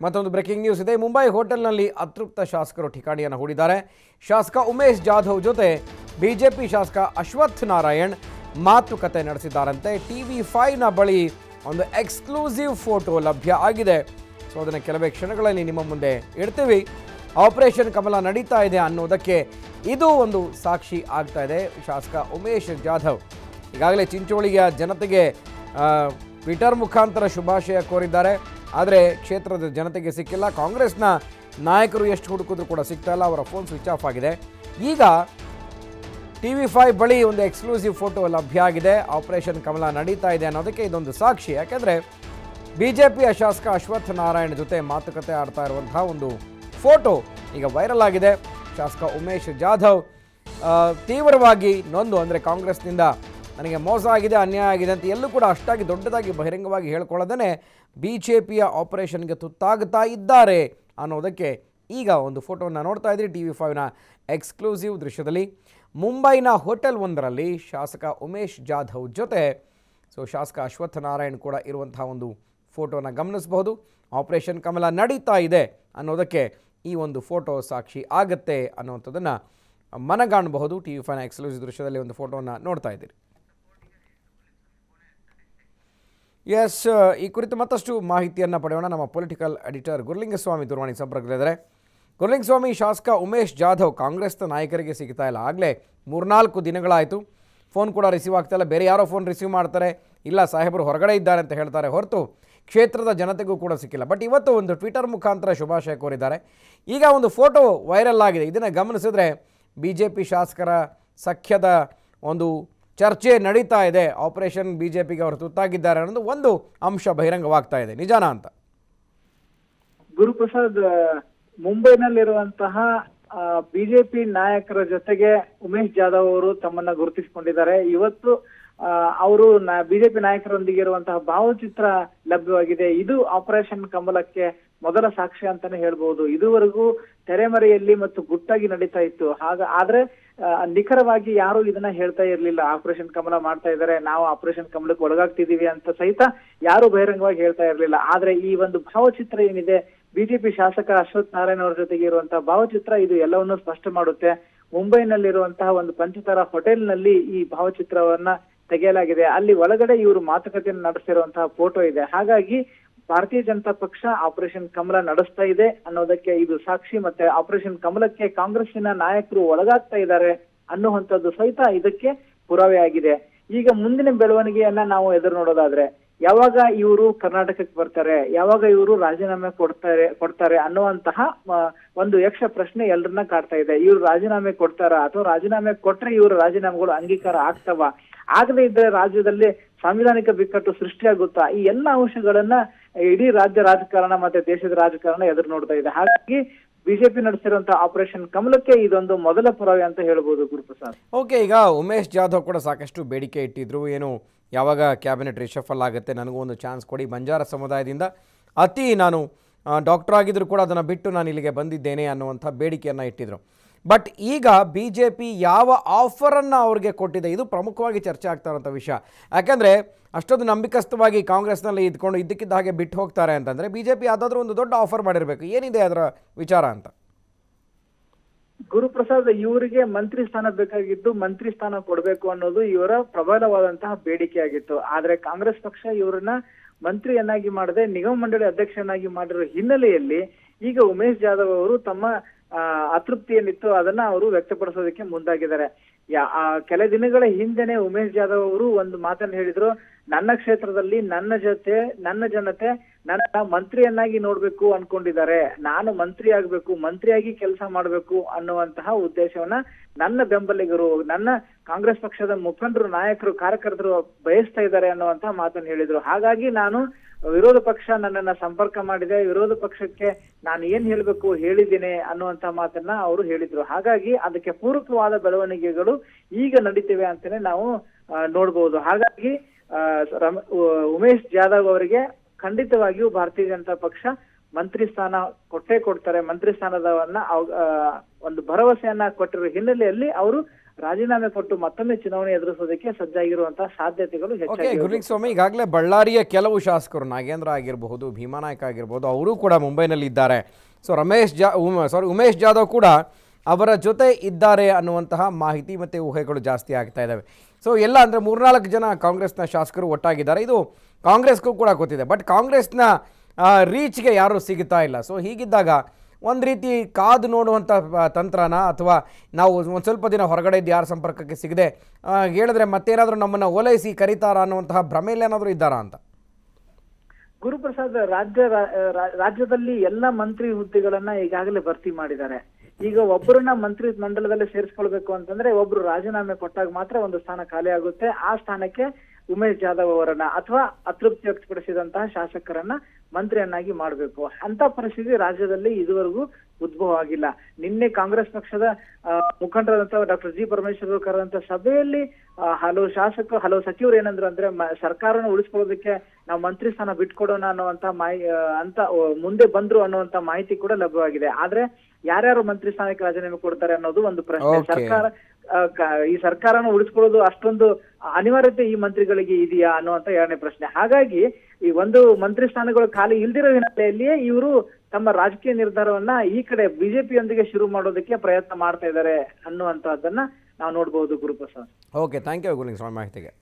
ಮತ್ತೊಂದು breaking news ಇದೆ. ಮುಂಬೈ ಹೋಟೆಲ್ನಲ್ಲಿ ಅತೃಪ್ತ ಶಾಸಕರು ಠಿಕಾಣಿಯನ್ನು ಹೂಡಿದ್ದಾರೆ. ಶಾಸಕ ಉಮೇಶ್ ಜಾಧವ್ ಜೊತೆ ಬಿಜೆಪಿ ಶಾಸಕ ಅಶ್ವಥ್ ನಾರಾಯಣ್ ಮಾತುಕತೆ ನಡೆಸಿದ್ದಾರಂತೆ. TV5ನ ಬಳಿ ಒಂದು ಎಕ್ಸ್ಕ್ಲೂಸಿವ್ ಫೋಟೋ ಲಭ್ಯ ಆಗಿದೆ. ಸೊ ಅದನ್ನು ಕೆಲವೇ ಕ್ಷಣಗಳಲ್ಲಿ ನಿಮ್ಮ ಮುಂದೆ ಇಡ್ತೀವಿ. ಆಪರೇಷನ್ ಕಮಲ ನಡೀತಾ ಇದೆ ಅನ್ನೋದಕ್ಕೆ ಇದು ಒಂದು ಸಾಕ್ಷಿ ಆಗ್ತಾ ಇದೆ. ಶಾಸಕ ಉಮೇಶ್ ಜಾಧವ್ ಈಗಾಗಲೇ ಚಿಂಚೋಳಿಯ ಜನತೆಗೆ ಟ್ವಿಟರ್ ಮುಖಾಂತರ ಶುಭಾಶಯ ಕೋರಿದ್ದಾರೆ. ಆದರೆ ಕ್ಷೇತ್ರದ ಜನತೆಗೆ ಸಿಕ್ಕಿಲ್ಲ. ಕಾಂಗ್ರೆಸ್ನ ನಾಯಕರು ಎಷ್ಟು ಹುಡುಕಿದ್ರು ಕೂಡ ಸಿಗ್ತಾ ಇಲ್ಲ. ಅವರ ಫೋನ್ ಸ್ವಿಚ್ ಆಫ್ ಆಗಿದೆ. ಈಗ TV5 ಬಳಿ ಒಂದು ಎಕ್ಸ್ಕ್ಲೂಸಿವ್ ಫೋಟೋ ಲಭ್ಯ ಆಗಿದೆ. ಆಪರೇಷನ್ ಕಮಲ ನಡೀತಾ ಇದೆ ಅನ್ನೋದಕ್ಕೆ ಇದೊಂದು ಸಾಕ್ಷಿ. ಯಾಕೆಂದರೆ ಬಿಜೆಪಿಯ ಶಾಸಕ ಅಶ್ವಥ್ ನಾರಾಯಣ್ ಜೊತೆ ಮಾತುಕತೆ ಆಡ್ತಾ ಇರುವಂತಹ ಒಂದು ಫೋಟೋ ಈಗ ವೈರಲ್ ಆಗಿದೆ. ಶಾಸಕ ಉಮೇಶ್ ಜಾಧವ್ ತೀವ್ರವಾಗಿ ನೊಂದು, ಅಂದರೆ ಕಾಂಗ್ರೆಸ್ನಿಂದ ನನಗೆ ಮೋಸ ಆಗಿದೆ, ಅನ್ಯಾಯ ಆಗಿದೆ ಅಂತ ಎಲ್ಲೂ ಕೂಡ ಅಷ್ಟಾಗಿ ದೊಡ್ಡದಾಗಿ ಬಹಿರಂಗವಾಗಿ ಹೇಳ್ಕೊಳ್ಳೋದೇ BJPಯ ಆಪರೇಷನ್ಗೆ ತುತ್ತಾಗ್ತಾ ಇದ್ದಾರೆ ಅನ್ನೋದಕ್ಕೆ ಈಗ ಒಂದು ಫೋಟೋವನ್ನು ನೋಡ್ತಾ ಇದ್ರಿ. TV5ನ ಎಕ್ಸ್ಕ್ಲೂಸಿವ್ ದೃಶ್ಯದಲ್ಲಿ ಮುಂಬೈನ ಹೋಟೆಲ್ ಒಂದರಲ್ಲಿ ಶಾಸಕ ಉಮೇಶ್ ಜಾಧವ್ ಜೊತೆ ಶಾಸಕ ಅಶ್ವಥ್ ನಾರಾಯಣ್ ಕೂಡ ಇರುವಂತಹ ಒಂದು ಫೋಟೋನ ಗಮನಿಸಬಹುದು. ಆಪರೇಷನ್ ಕಮಲ ನಡೀತಾ ಇದೆ ಅನ್ನೋದಕ್ಕೆ ಈ ಒಂದು ಫೋಟೋ ಸಾಕ್ಷಿ ಆಗುತ್ತೆ ಅನ್ನುವಂಥದ್ದನ್ನು ಮನಗಾಣಬಹುದು. TV5ನ ಎಕ್ಸ್ಕ್ಲೂಸಿವ್ ದೃಶ್ಯದಲ್ಲಿ ಒಂದು ಫೋಟೋವನ್ನು ನೋಡ್ತಾ ಇದ್ದೀರಿ. ಎಸ್, ಈ ಕುರಿತು ಮತ್ತಷ್ಟು ಮಾಹಿತಿಯನ್ನು ಪಡೆಯೋಣ. ನಮ್ಮ ಪೊಲಿಟಿಕಲ್ ಎಡಿಟರ್ ಗುರುಲಿಂಗಸ್ವಾಮಿ ದೂರವಾಣಿ ಸಂಪರ್ಕದಲ್ಲಿದ್ದಾರೆ. ಗುರುಲಿಂಗಸ್ವಾಮಿ, ಶಾಸಕ ಉಮೇಶ್ ಜಾಧವ್ ಕಾಂಗ್ರೆಸ್ನ ನಾಯಕರಿಗೆ ಸಿಗ್ತಾ ಇಲ್ಲ. ಆಗಲೇ 3-4 ದಿನಗಳಾಯಿತು. ಫೋನ್ ಕೂಡ ರಿಸೀವ್ ಆಗ್ತಾ ಇಲ್ಲ. ಬೇರೆ ಯಾರೋ ಫೋನ್ ರಿಸೀವ್ ಮಾಡ್ತಾರೆ, ಇಲ್ಲ ಸಾಹೇಬರು ಹೊರಗಡೆ ಇದ್ದಾರೆ ಅಂತ ಹೇಳ್ತಾರೆ ಹೊರತು ಕ್ಷೇತ್ರದ ಜನತೆಗೂ ಕೂಡ ಸಿಕ್ಕಿಲ್ಲ. ಬಟ್ ಇವತ್ತು ಒಂದು ಟ್ವಿಟರ್ ಮುಖಾಂತರ ಶುಭಾಶಯ ಕೋರಿದ್ದಾರೆ. ಈಗ ಒಂದು ಫೋಟೋ ವೈರಲ್ ಆಗಿದೆ. ಇದನ್ನು ಗಮನಿಸಿದ್ರೆ BJP ಶಾಸಕರ ಸಖ್ಯದ ಒಂದು ಚರ್ಚೆ ನಡೀತಾ ಇದೆ. ಆಪರೇಷನ್ BJPಗೆ ಅವರು ತುತ್ತಾಗಿದ್ದಾರೆ ಅನ್ನೋದು ಒಂದು ಅಂಶ ಬಹಿರಂಗವಾಗ್ತಾ ಇದೆ. ನಿಜಾನಾ ಅಂತ? ಗುರುಪ್ರಸಾದ್, ಮುಂಬೈನಲ್ಲಿರುವಂತಹ BJP ನಾಯಕರ ಜೊತೆಗೆ ಉಮೇಶ್ ಜಾಧವ್ ಅವರು ತಮ್ಮನ್ನ ಗುರುತಿಸಿಕೊಂಡಿದ್ದಾರೆ. ಇವತ್ತು ಅವರು BJP ನಾಯಕರೊಂದಿಗೆ ಇರುವಂತಹ ಭಾವಚಿತ್ರ ಲಭ್ಯವಾಗಿದೆ. ಇದು ಆಪರೇಷನ್ ಕಮಲಕ್ಕೆ ಮೊದಲ ಸಾಕ್ಷ್ಯ ಅಂತಾನೆ ಹೇಳ್ಬಹುದು. ಇದುವರೆಗೂ ತೆರೆಮರೆಯಲ್ಲಿ ಮತ್ತು ಗುಟ್ಟಾಗಿ ನಡೀತಾ ಇತ್ತು. ಆದ್ರೆ ನಿಖರವಾಗಿ ಯಾರು ಇದನ್ನ ಹೇಳ್ತಾ ಇರ್ಲಿಲ್ಲ. ಆಪರೇಷನ್ ಕಮಲ ಮಾಡ್ತಾ ಇದ್ದಾರೆ, ನಾವು ಆಪರೇಷನ್ ಕಮಲಕ್ಕೆ ಒಳಗಾಗ್ತಿದೀವಿ ಅಂತ ಸಹಿತ ಯಾರು ಬಹಿರಂಗವಾಗಿ ಹೇಳ್ತಾ ಇರ್ಲಿಲ್ಲ. ಆದ್ರೆ ಈ ಒಂದು ಭಾವಚಿತ್ರ ಏನಿದೆ, BJP ಶಾಸಕ ಅಶ್ವಥ್ ನಾರಾಯಣ್ ಅವರ ಜೊತೆಗೆ ಇರುವಂತಹ ಭಾವಚಿತ್ರ, ಇದು ಎಲ್ಲವನ್ನೂ ಸ್ಪಷ್ಟ ಮಾಡುತ್ತೆ. ಮುಂಬೈನಲ್ಲಿರುವಂತಹ ಒಂದು ಪಂಚತಾರಾ ಹೋಟೆಲ್ನಲ್ಲಿ ಈ ಭಾವಚಿತ್ರವನ್ನ ತೆಗೆಯಲಾಗಿದೆ. ಅಲ್ಲಿ ಒಳಗಡೆ ಇವರು ಮಾತುಕತೆಯನ್ನು ನಡೆಸಿರುವಂತಹ ಫೋಟೋ ಇದೆ. ಹಾಗಾಗಿ ಭಾರತೀಯ ಜನತಾ ಪಕ್ಷ ಆಪರೇಷನ್ ಕಮಲ ನಡೆಸ್ತಾ ಇದೆ ಅನ್ನೋದಕ್ಕೆ ಇದು ಸಾಕ್ಷಿ. ಮತ್ತೆ ಆಪರೇಷನ್ ಕಮಲಕ್ಕೆ ಕಾಂಗ್ರೆಸ್ಸಿನ ನಾಯಕರು ಒಳಗಾಗ್ತಾ ಇದ್ದಾರೆ ಅನ್ನುವಂಥದ್ದು ಸಹಿತ ಇದಕ್ಕೆ ಪುರಾವೆ ಆಗಿದೆ. ಈಗ ಮುಂದಿನ ಬೆಳವಣಿಗೆಯನ್ನ ನಾವು ಎದುರು ನೋಡೋದಾದ್ರೆ, ಯಾವಾಗ ಇವರು ಕರ್ನಾಟಕಕ್ಕೆ ಬರ್ತಾರೆ, ಯಾವಾಗ ಇವರು ರಾಜೀನಾಮೆ ಕೊಡ್ತಾರೆ ಅನ್ನುವಂತಹ ಒಂದು ಯಕ್ಷ ಪ್ರಶ್ನೆ ಎಲ್ಲರನ್ನ ಕಾಡ್ತಾ ಇದೆ. ಇವರು ರಾಜೀನಾಮೆ ಕೊಡ್ತಾರ ಅಥವಾ ರಾಜೀನಾಮೆ ಕೊಟ್ರೆ ಇವರು ರಾಜೀನಾಮೆಗಳು ಅಂಗೀಕಾರ ಆಗ್ತಾವ? ಆಗದೇ ಇದ್ರೆ ರಾಜ್ಯದಲ್ಲಿ ಸಾಂವಿಧಾನಿಕ ಬಿಕ್ಕಟ್ಟು ಸೃಷ್ಟಿಯಾಗುತ್ತಾ? ಈ ಎಲ್ಲ ಅಂಶಗಳನ್ನ ಇಡೀ ರಾಜ್ಯ ರಾಜಕಾರಣ ಮತ್ತೆ ದೇಶದ ರಾಜಕಾರಣ ಎದುರು ನೋಡ್ತಾ ಇದೆ. ಹಾಗಾಗಿ BJP ನಡೆಸಿರುವಂತಹ ಆಪರೇಷನ್ ಕಮಲಕ್ಕೆ ಇದೊಂದು ಮೊದಲ ಪುರಾವೆ ಅಂತ ಹೇಳ್ಬೋದು ಗುರುಪ್ರಸಾದ್. ಓಕೆ, ಈಗ ಉಮೇಶ್ ಜಾಧವ್ ಕೂಡ ಸಾಕಷ್ಟು ಬೇಡಿಕೆ ಇಟ್ಟಿದ್ರು. ಏನು, ಯಾವಾಗ ಕ್ಯಾಬಿನೆಟ್ ರಿಷಫಲ್ ಆಗುತ್ತೆ, ನನಗೂ ಒಂದು ಚಾನ್ಸ್ ಕೊಡಿ, ಬಂಜಾರ ಸಮುದಾಯದಿಂದ ನಾನು ಡಾಕ್ಟರ್ ಆಗಿದ್ರು ಕೂಡ ಅದನ್ನು ಬಿಟ್ಟು ನಾನು ಇಲ್ಲಿಗೆ ಬಂದಿದ್ದೇನೆ ಅನ್ನುವಂಥ ಬೇಡಿಕೆಯನ್ನು ಇಟ್ಟಿದ್ರು. ಬಟ್ ಈಗ BJP ಯಾವ ಆಫರನ್ನು ಅವ್ರಿಗೆ ಕೊಟ್ಟಿದೆ, ಇದು ಪ್ರಮುಖವಾಗಿ ಚರ್ಚೆ ಆಗ್ತಾ ಇರೋಂಥ ವಿಷಯ. ಯಾಕೆಂದರೆ ಅಷ್ಟೊಂದು ನಂಬಿಕಸ್ಥವಾಗಿ ಕಾಂಗ್ರೆಸ್ನಲ್ಲಿ ಇದ್ಕೊಂಡು ಇದ್ದಕ್ಕಿದ್ದ ಹಾಗೆ ಬಿಟ್ಟು ಹೋಗ್ತಾರೆ ಅಂತಂದರೆ BJP ಯಾವುದಾದ್ರೂ ಒಂದು ದೊಡ್ಡ ಆಫರ್ ಮಾಡಿರಬೇಕು. ಏನಿದೆ ಅದರ ವಿಚಾರ ಅಂತ? ಗುರುಪ್ರಸಾದ್, ಇವರಿಗೆ ಮಂತ್ರಿ ಸ್ಥಾನ ಬೇಕಾಗಿದ್ದು, ಮಂತ್ರಿ ಸ್ಥಾನ ಕೊಡಬೇಕು ಅನ್ನೋದು ಇವರ ಪ್ರಬಲವಾದಂತಹ ಬೇಡಿಕೆ ಆಗಿತ್ತು. ಆದ್ರೆ ಕಾಂಗ್ರೆಸ್ ಪಕ್ಷ ಇವರನ್ನ ಮಂತ್ರಿಯನ್ನಾಗಿ ಮಾಡದೆ ನಿಗಮ ಮಂಡಳಿ ಅಧ್ಯಕ್ಷನಾಗಿ ಮಾಡಿರೋ ಹಿನ್ನೆಲೆಯಲ್ಲಿ ಈಗ ಉಮೇಶ್ ಜಾಧವ್ ಅವರು ತಮ್ಮ ಅತೃಪ್ತಿ ಏನಿತ್ತು ಅದನ್ನ ಅವರು ವ್ಯಕ್ತಪಡಿಸೋದಕ್ಕೆ ಮುಂದಾಗಿದ್ದಾರೆ. ಕೆಲ ದಿನಗಳ ಹಿಂದೆನೆ ಉಮೇಶ್ ಜಾಧವ್ ಅವರು ಒಂದು ಮಾತನ್ನು ಹೇಳಿದ್ರು, ನನ್ನ ಕ್ಷೇತ್ರದಲ್ಲಿ ನನ್ನ ಜನತೆ ನನ್ನ ಮಂತ್ರಿಯನ್ನಾಗಿ ನೋಡ್ಬೇಕು ಅನ್ಕೊಂಡಿದ್ದಾರೆ, ನಾನು ಮಂತ್ರಿ ಆಗ್ಬೇಕು, ಮಂತ್ರಿಯಾಗಿ ಕೆಲಸ ಮಾಡ್ಬೇಕು ಅನ್ನುವಂತಹ ಉದ್ದೇಶವನ್ನ ನನ್ನ ಬೆಂಬಲಿಗರು, ನನ್ನ ಕಾಂಗ್ರೆಸ್ ಪಕ್ಷದ ಮುಖಂಡರು, ನಾಯಕರು, ಕಾರ್ಯಕರ್ತರು ಬಯಸ್ತಾ ಇದ್ದಾರೆ ಅನ್ನುವಂತಹ ಮಾತನ್ನು ಹೇಳಿದ್ರು. ಹಾಗಾಗಿ ನಾನು ವಿರೋಧ ಪಕ್ಷ ನನ್ನನ್ನ ಸಂಪರ್ಕ ಮಾಡಿದೆ, ವಿರೋಧ ಪಕ್ಷಕ್ಕೆ ನಾನು ಏನ್ ಹೇಳ್ಬೇಕು ಹೇಳಿದ್ದೀನಿ ಅನ್ನುವಂತ ಮಾತನ್ನ ಅವರು ಹೇಳಿದ್ರು. ಹಾಗಾಗಿ ಅದಕ್ಕೆ ಪೂರಕವಾದ ಬೆಳವಣಿಗೆಗಳು ಈಗ ನಡೀತಿವೆ ಅಂತಾನೆ ನಾವು ನೋಡ್ಬೋದು. ಹಾಗಾಗಿ ಉಮೇಶ್ ಜಾಧವ್ ಅವರಿಗೆ ಖಂಡಿತವಾಗಿಯೂ ಭಾರತೀಯ ಜನತಾ ಪಕ್ಷ ಮಂತ್ರಿ ಸ್ಥಾನ ಕೊಟ್ಟೇ ಕೊಡ್ತಾರೆ. ಮಂತ್ರಿ ಸ್ಥಾನದವನ್ನ ಒಂದು ಭರವಸೆಯನ್ನ ಕೊಟ್ಟಿರೋ ಹಿನ್ನೆಲೆಯಲ್ಲಿ ಅವರು ರಾಜೀನಾಮೆ ಕೊಟ್ಟು ಮತ್ತೊಮ್ಮೆ ಚುನಾವಣೆ ಎದುರಿಸೋದಕ್ಕೆ ಸಜ್ಜಾಗಿರುವಂತಹ ಸಾಧ್ಯತೆಗಳು ಓಕೆ ಹೆಚ್ಚಾಗಿ ಗುರುಲಿಂಗಸ್ವಾಮಿ, ಈಗಾಗಲೇ ಬಳ್ಳಾರಿಯ ಕೆಲವು ಶಾಸಕರು ನಾಗೇಂದ್ರ ಆಗಿರಬಹುದು, ಭೀಮಾನಾಯ್ಕ ಆಗಿರ್ಬೋದು, ಅವರು ಕೂಡ ಮುಂಬೈನಲ್ಲಿ ಇದ್ದಾರೆ. ಸೊ ಉಮೇಶ್ ಜಾಧವ್ ಕೂಡ ಅವರ ಜೊತೆ ಇದ್ದಾರೆ ಅನ್ನುವಂತಹ ಮಾಹಿತಿ ಮತ್ತು ಊಹೆಗಳು ಜಾಸ್ತಿ ಆಗ್ತಾ ಇದ್ದಾವೆ. ಸೊ ಎಲ್ಲ ಅಂದರೆ 3-4 ಜನ ಕಾಂಗ್ರೆಸ್ನ ಶಾಸಕರು ಒಟ್ಟಾಗಿದ್ದಾರೆ. ಇದು ಕಾಂಗ್ರೆಸ್ಗೂ ಕೂಡ ಗೊತ್ತಿದೆ, ಬಟ್ ಕಾಂಗ್ರೆಸ್ನ ರೀಚ್ಗೆ ಯಾರೂ ಸಿಗ್ತಾ ಇಲ್ಲ. ಸೊ ಹೀಗಿದ್ದಾಗ ಒಂದು ರೀತಿ ಕಾದು ನೋಡುವಂಥ ತಂತ್ರನ, ಅಥವಾ ನಾವು ಒಂದು ಸ್ವಲ್ಪ ದಿನ ಹೊರಗಡೆ ಇದ್ದು ಯಾರ ಸಂಪರ್ಕಕ್ಕೆ ಸಿಗದೆ ಹೇಳಿದ್ರೆ ಮತ್ತೇನಾದರೂ ನಮ್ಮನ್ನು ಓಲೈಸಿ ಕರೀತಾರ ಅನ್ನುವಂತಹ ಭ್ರಮೆಯಲ್ಲಿ ಏನಾದರೂ ಇದ್ದಾರಾ ಅಂತ? ಗುರುಪ್ರಸಾದ್, ರಾಜ್ಯದಲ್ಲಿ ಎಲ್ಲ ಮಂತ್ರಿ ಹುದ್ದೆಗಳನ್ನ ಈಗಾಗಲೇ ಭರ್ತಿ ಮಾಡಿದ್ದಾರೆ. ಈಗ ಒಬ್ಬರನ್ನ ಮಂತ್ರಿ ಮಂಡಲದಲ್ಲಿ ಸೇರಿಸ್ಕೊಳ್ಬೇಕು ಅಂತಂದ್ರೆ ಒಬ್ರು ರಾಜೀನಾಮೆ ಕೊಟ್ಟಾಗ ಮಾತ್ರ ಒಂದು ಸ್ಥಾನ ಖಾಲಿ ಆಗುತ್ತೆ. ಆ ಸ್ಥಾನಕ್ಕೆ ಉಮೇಶ್ ಜಾಧವ್ ಅವರನ್ನ ಅಥವಾ ಅತೃಪ್ತಿ ವ್ಯಕ್ತಪಡಿಸಿದಂತಹ ಶಾಸಕರನ್ನ ಮಂತ್ರಿಯನ್ನಾಗಿ ಮಾಡಬೇಕು. ಅಂತ ಪರಿಸ್ಥಿತಿ ರಾಜ್ಯದಲ್ಲಿ ಇದುವರೆಗೂ ಉದ್ಭವ ಆಗಿಲ್ಲ. ನಿನ್ನೆ ಕಾಂಗ್ರೆಸ್ ಪಕ್ಷದ ಮುಖಂಡರಾದಂತಹ ಡಾಕ್ಟರ್ ಜಿ ಪರಮೇಶ್ವರ್ ಅವರು ಕರೆದಂತ ಸಭೆಯಲ್ಲಿ ಹಲವು ಸಚಿವರು ಏನಂದ್ರು ಅಂದ್ರೆ ಸರ್ಕಾರನ ಉಳಿಸ್ಕೊಳ್ಳೋದಕ್ಕೆ ನಾವು ಮಂತ್ರಿ ಸ್ಥಾನ ಬಿಟ್ಕೊಡೋಣ ಅನ್ನುವಂತ ಅಂತ ಮುಂದೆ ಬಂದ್ರು ಅನ್ನುವಂತ ಮಾಹಿತಿ ಕೂಡ ಲಭ್ಯವಾಗಿದೆ. ಆದ್ರೆ ಯಾರ್ಯಾರು ಮಂತ್ರಿ ಸ್ಥಾನಕ್ಕೆ ರಾಜೀನಾಮೆ ಕೊಡ್ತಾರೆ ಅನ್ನೋದು ಒಂದು ಪ್ರಶ್ನೆ. ಈ ಸರ್ಕಾರನ ಉಳಿಸ್ಕೊಳ್ಳೋದು ಅಷ್ಟೊಂದು ಅನಿವಾರ್ಯತೆ ಈ ಮಂತ್ರಿಗಳಿಗೆ ಇದೆಯಾ ಅನ್ನುವಂತ ಎರಡನೇ ಪ್ರಶ್ನೆ. ಹಾಗಾಗಿ ಈ ಒಂದು ಮಂತ್ರಿ ಸ್ಥಾನಗಳು ಖಾಲಿ ಇಲ್ದಿರೋ ಹಿನ್ನೆಲೆಯಲ್ಲಿಯೇ ಇವರು ತಮ್ಮ ರಾಜಕೀಯ ನಿರ್ಧಾರವನ್ನ ಈ ಕಡೆ ಬಿಜೆಪಿಯೊಂದಿಗೆ ಶುರು ಮಾಡೋದಕ್ಕೆ ಪ್ರಯತ್ನ ಮಾಡ್ತಾ ಇದ್ದಾರೆ ಅನ್ನುವಂತಹದ್ದನ್ನ ನಾವು ನೋಡಬಹುದು. Guruprasad, okay, thank you Gurulingaswamy ಮಾಹಿತಿಗೆ.